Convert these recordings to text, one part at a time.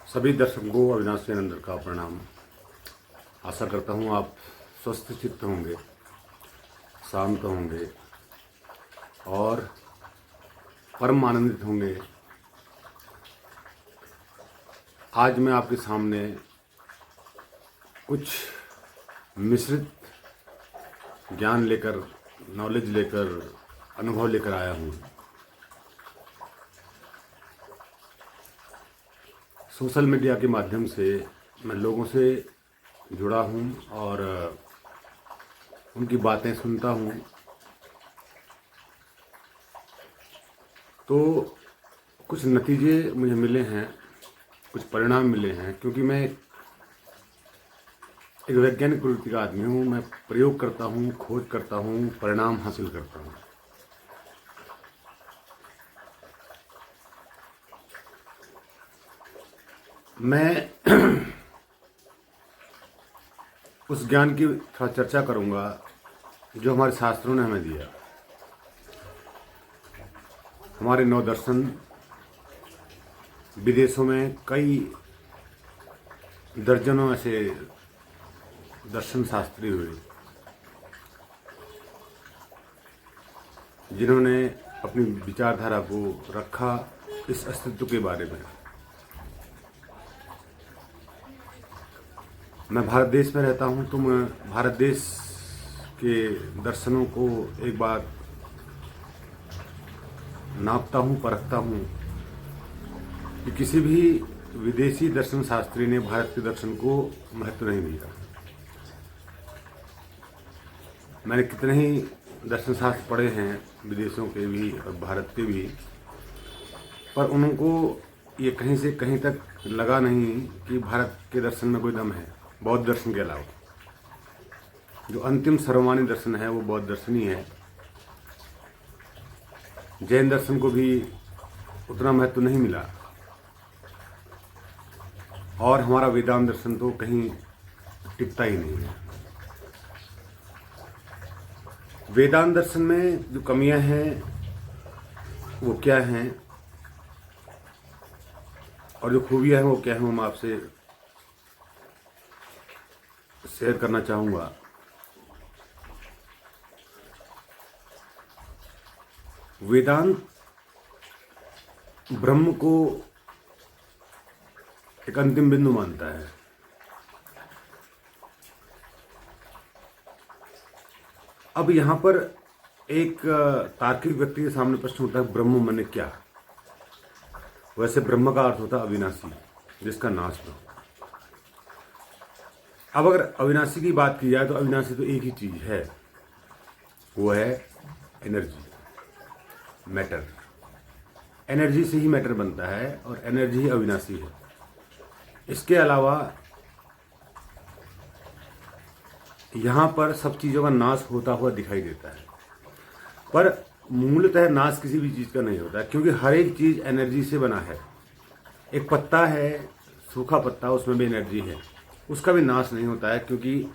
सभी दर्शकों को अविनाशी नंदन का प्रणाम। आशा करता हूँ आप स्वस्थ चित्त होंगे, शांत होंगे और परम आनंदित होंगे। आज मैं आपके सामने कुछ मिश्रित ज्ञान लेकर, नॉलेज लेकर, अनुभव लेकर आया हूँ। सोशल मीडिया के माध्यम से मैं लोगों से जुड़ा हूँ और उनकी बातें सुनता हूँ, तो कुछ नतीजे मुझे मिले हैं, कुछ परिणाम मिले हैं। क्योंकि मैं एक वैज्ञानिक प्रवृत्ति का आदमी हूँ, मैं प्रयोग करता हूँ, खोज करता हूँ, परिणाम हासिल करता हूँ। मैं उस ज्ञान की थोड़ा चर्चा करूँगा जो हमारे शास्त्रों ने हमें दिया। हमारे 9 दर्शन विदेशों में कई दर्जनों ऐसे दर्शन शास्त्री हुए जिन्होंने अपनी विचारधारा को रखा इस अस्तित्व के बारे में। मैं भारत देश में रहता हूं, तो मैं भारत देश के दर्शनों को एक बार नापता हूं, परखता हूं कि किसी भी विदेशी दर्शन शास्त्री ने भारत के दर्शन को महत्व नहीं दिया। मैंने कितने ही दर्शन शास्त्र पढ़े हैं, विदेशों के भी और भारत के भी, पर उनको ये कहीं से कहीं तक लगा नहीं कि भारत के दर्शन में कोई दम है। बौद्ध दर्शन के अलावा जो अंतिम सर्वमान्य दर्शन है वो बौद्ध दर्शन ही है। जैन दर्शन को भी उतना महत्व नहीं मिला और हमारा वेदांत दर्शन तो कहीं टिकता ही नहीं है। वेदांत दर्शन में जो कमियां हैं वो क्या हैं और जो खूबियां हैं वो क्या हैं, वो मैं आपसे शेयर करना चाहूँगा। वेदांत ब्रह्म को एक अंतिम बिंदु मानता है। अब यहाँ पर एक तार्किक व्यक्ति के सामने प्रश्न उठता है, ब्रह्म माने क्या? वैसे ब्रह्म का अर्थ होता है अविनाशी, जिसका नाश न हो। अब अगर अविनाशी की बात की जाए तो अविनाशी तो एक ही चीज है, वो है एनर्जी, मैटर। एनर्जी से ही मैटर बनता है और एनर्जी ही अविनाशी है। इसके अलावा यहाँ पर सब चीज़ों का नाश होता हुआ दिखाई देता है, पर मूलतः नाश किसी भी चीज़ का नहीं होता है, क्योंकि हर एक चीज़ एनर्जी से बना है। एक पत्ता है, सूखा पत्ता, उसमें भी एनर्जी है, उसका भी नाश नहीं होता है, क्योंकि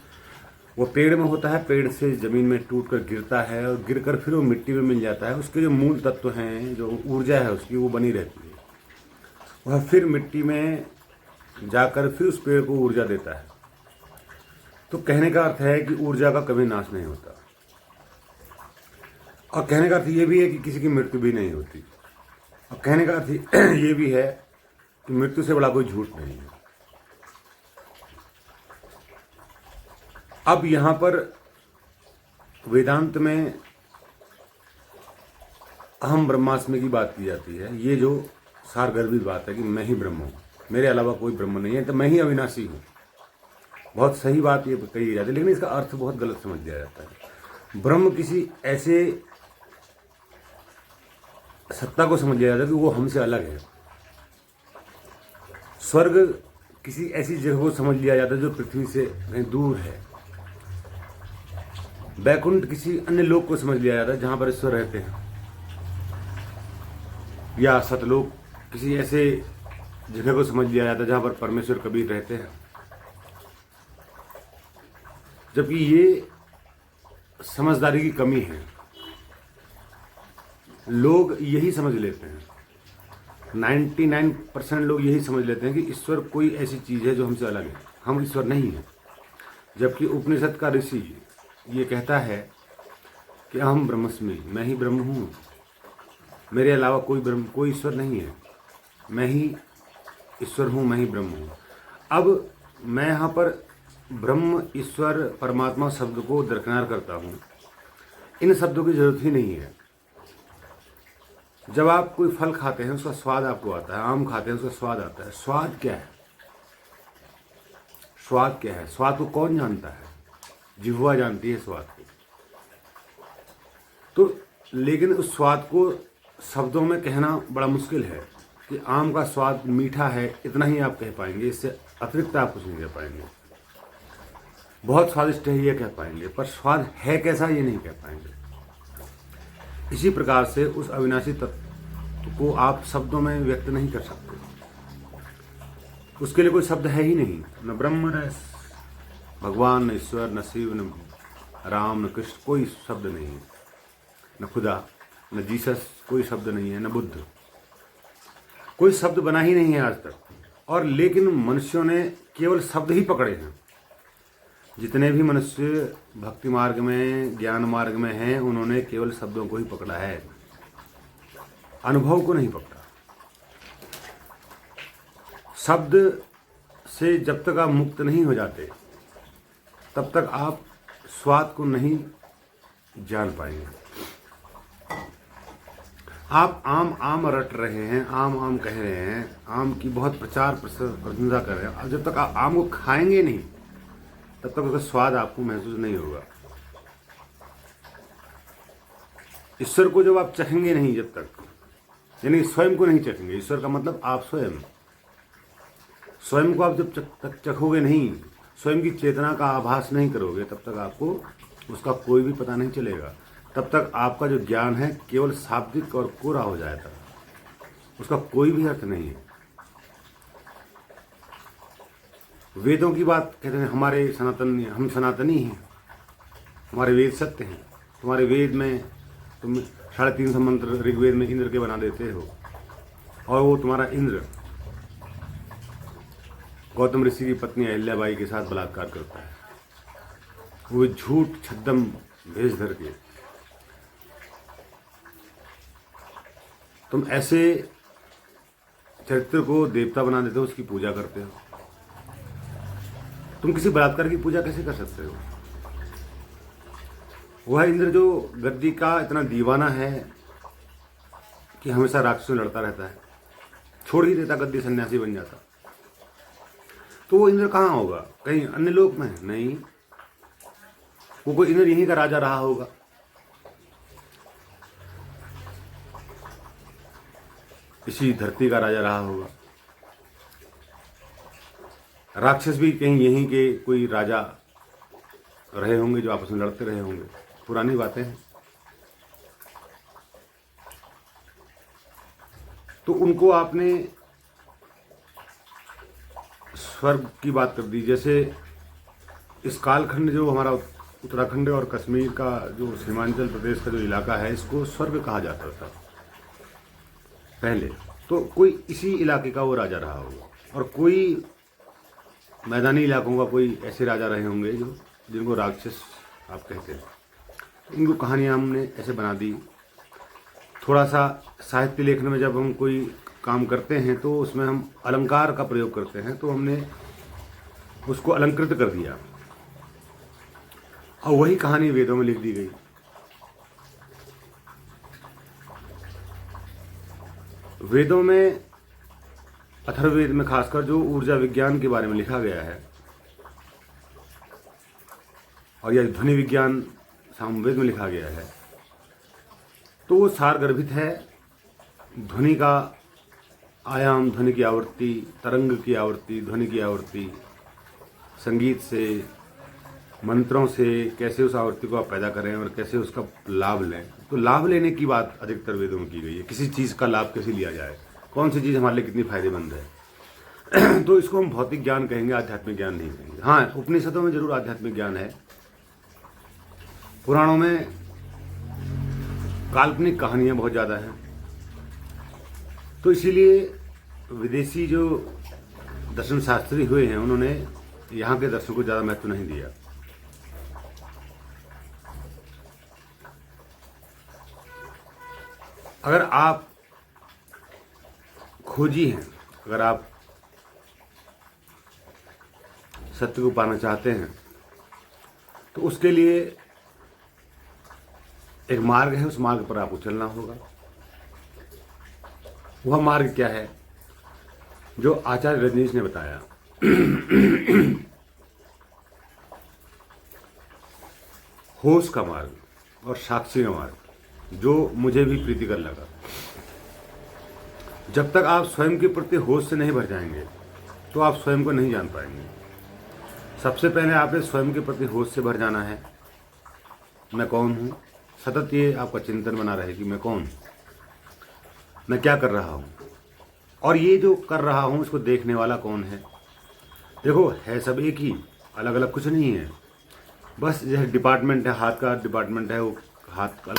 वो पेड़ में होता है, पेड़ से ज़मीन में टूट कर गिरता है और गिरकर फिर वो मिट्टी में मिल जाता है। उसके जो मूल तत्व हैं, जो ऊर्जा है उसकी, वो बनी रहती है। वह फिर मिट्टी में जाकर फिर उस पेड़ को ऊर्जा देता है। तो कहने का अर्थ है कि ऊर्जा का कभी नाश नहीं होता, और कहने का अर्थ ये भी है कि किसी की मृत्यु भी नहीं होती, और कहने का अर्थ ये भी है कि मृत्यु से बड़ा कोई झूठ नहीं है। अब यहाँ पर वेदांत में अहम ब्रह्मास्मि की बात की जाती है। ये जो सारगर्भित बात है कि मैं ही ब्रह्म हूँ, मेरे अलावा कोई ब्रह्म नहीं है, तो मैं ही अविनाशी हूँ। बहुत सही बात ये कही जाती है, लेकिन इसका अर्थ बहुत गलत समझ लिया जाता है। ब्रह्म किसी ऐसे सत्ता को समझ लिया जाता है कि वो हमसे अलग है। स्वर्ग किसी ऐसी जगह को समझ लिया जाता है जो पृथ्वी से कहीं दूर है। वैकुंठ किसी अन्य लोक को समझ लिया जाता है जहां पर ईश्वर रहते हैं। या सतलोक किसी ऐसे जगह को समझ लिया जाता है जहां पर परमेश्वर कबीर रहते हैं। जबकि ये समझदारी की कमी है। लोग यही समझ लेते हैं 99% लोग यही समझ लेते हैं कि ईश्वर कोई ऐसी चीज़ है जो हमसे अलग है, हम ईश्वर नहीं हैं। जबकि उपनिषद का ऋषि ये कहता है कि अहम ब्रह्मस्मि, मैं ही ब्रह्म हूँ, मेरे अलावा कोई ईश्वर नहीं है, मैं ही ईश्वर हूँ, मैं ही ब्रह्म हूँ। अब मैं यहाँ पर ब्रह्म, ईश्वर, परमात्मा शब्द को दरकिनार करता हूँ। इन शब्दों की जरूरत ही नहीं है। जब आप कोई फल खाते हैं उसका स्वाद आपको आता है, आम खाते हैं उसका स्वाद आता है। स्वाद क्या है? स्वाद क्या है? स्वाद को कौन जानता है? जिह्वा जानती है स्वाद को। तो लेकिन उस स्वाद को शब्दों में कहना बड़ा मुश्किल है कि आम का स्वाद मीठा है, इतना ही आप कह पाएंगे, इससे अतिरिक्त आप कुछ नहीं कह पाएंगे। बहुत स्वादिष्ट है ये कह पाएंगे, पर स्वाद है कैसा ये नहीं कह पाएंगे। इसी प्रकार से उस अविनाशी तत्व को आप शब्दों में व्यक्त नहीं कर सकते। उसके लिए कोई शब्द है ही नहीं, न ब्रह्म, न भगवान, न ईश्वर, न शिव, न राम, न कृष्ण, कोई शब्द नहीं है। न खुदा, न जीसस, कोई शब्द नहीं है। न बुद्ध, कोई शब्द बना ही नहीं है आज तक। और लेकिन मनुष्यों ने केवल शब्द ही पकड़े हैं। जितने भी मनुष्य भक्ति मार्ग में, ज्ञान मार्ग में हैं, उन्होंने केवल शब्दों को ही पकड़ा है, अनुभव को नहीं पकड़ा। शब्द से जब तक आप मुक्त नहीं हो जाते तब तक आप स्वाद को नहीं जान पाएंगे। आप आम आम रट रहे हैं, आम आम कह रहे हैं, आम की बहुत प्रचार प्रशंसा कर रहे हैं, और जब तक आप आम को खाएंगे नहीं तब तक उसका स्वाद आपको महसूस नहीं होगा। ईश्वर को जब आप चखेंगे नहीं, जब तक, यानी स्वयं को नहीं चखेंगे, ईश्वर का मतलब आप स्वयं को आप जब तक चखोगे नहीं, स्वयं की चेतना का आभास नहीं करोगे, तब तक आपको उसका कोई भी पता नहीं चलेगा। तब तक आपका जो ज्ञान है केवल शाब्दिक और कोरा हो जाएगा, उसका कोई भी अर्थ नहीं है। वेदों की बात कहते हैं, हमारे सनातन, हम सनातनी हैं, हमारे वेद सत्य हैं। तुम्हारे वेद में तुम 350 मंत्र ऋग्वेद में इंद्र के बना देते हो, और वो तुम्हारा इंद्र गौतम ऋषि की पत्नी अहिल्याबाई के साथ बलात्कार करता है, वो झूठ छद्दम भेष धर के। तुम ऐसे चरित्र को देवता बना देते हो, उसकी पूजा करते हो। तुम किसी बलात्कार की पूजा कैसे कर सकते हो? वह इंद्र जो गद्दी का इतना दीवाना है कि हमेशा राक्षसों से लड़ता रहता है, छोड़ ही देता, गद्दी सन्यासी बन जाता, तो वो इंद्र कहाँ होगा? कहीं अन्य लोक में? नहीं, वो कोई इंद्र यहीं का राजा रहा होगा। इसी धरती का राजा रहा होगा। राक्षस भी कहीं यहीं के कोई राजा रहे होंगे जो आपस में लड़ते रहे होंगे। पुरानी बातें हैं। तो उनको आपने स्वर्ग की बात कर दी। जैसे इस कालखंड जो हमारा उत्तराखंड और कश्मीर का जो सीमांचल प्रदेश का जो इलाका है, इसको स्वर्ग कहा जाता था पहले। तो कोई इसी इलाके का वो राजा रहा होगा, और कोई मैदानी इलाकों का कोई ऐसे राजा रहे होंगे जो जिनको राक्षस आप कहते हैं। इनको कहानियाँ हमने ऐसे बना दी। थोड़ा सा साहित्य लेखन में जब हम कोई काम करते हैं तो उसमें हम अलंकार का प्रयोग करते हैं, तो हमने उसको अलंकृत कर दिया, और वही कहानी वेदों में लिख दी गई। वेदों में, अथर्ववेद में खासकर, जो ऊर्जा विज्ञान के बारे में लिखा गया है, और यह ध्वनि विज्ञान सामवेद में लिखा गया है, तो वो सारगर्भित है। ध्वनि का आयाम, ध्वनि की आवृत्ति, तरंग की आवृत्ति, ध्वनि की आवृत्ति, संगीत से, मंत्रों से कैसे उस आवृत्ति को आप पैदा करें और कैसे उसका लाभ लें। तो लाभ लेने की बात अधिकतर वेदों में की गई है। किसी चीज़ का लाभ कैसे लिया जाए, कौन सी चीज़ हमारे लिए कितनी फायदेमंद है। तो इसको हम भौतिक ज्ञान कहेंगे, आध्यात्मिक ज्ञान नहीं कहेंगे। हाँ, उपनिषदों में जरूर आध्यात्मिक ज्ञान है। पुराणों में काल्पनिक कहानियाँ बहुत ज़्यादा हैं। तो इसीलिए विदेशी जो दर्शन शास्त्री हुए हैं उन्होंने यहाँ के दर्शन को ज़्यादा महत्व नहीं दिया। अगर आप खोजी हैं, अगर आप सत्य को पाना चाहते हैं तो उसके लिए एक मार्ग है, उस मार्ग पर आपको चलना होगा। वह मार्ग क्या है जो आचार्य रजनीश ने बताया? होश का मार्ग और साक्षी का मार्ग, जो मुझे भी प्रीतिकर लगा। जब तक आप स्वयं के प्रति होश से नहीं भर जाएंगे तो आप स्वयं को नहीं जान पाएंगे। सबसे पहले आपने स्वयं के प्रति होश से भर जाना है। मैं कौन हूँ? सतत ये आपका चिंतन बना रहे कि मैं कौन, मैं क्या कर रहा हूँ, और ये जो कर रहा हूँ इसको देखने वाला कौन है। देखो, है सब एक ही, अलग अलग कुछ नहीं है। बस जैसे डिपार्टमेंट है, हाथ का डिपार्टमेंट है, वो हाथ का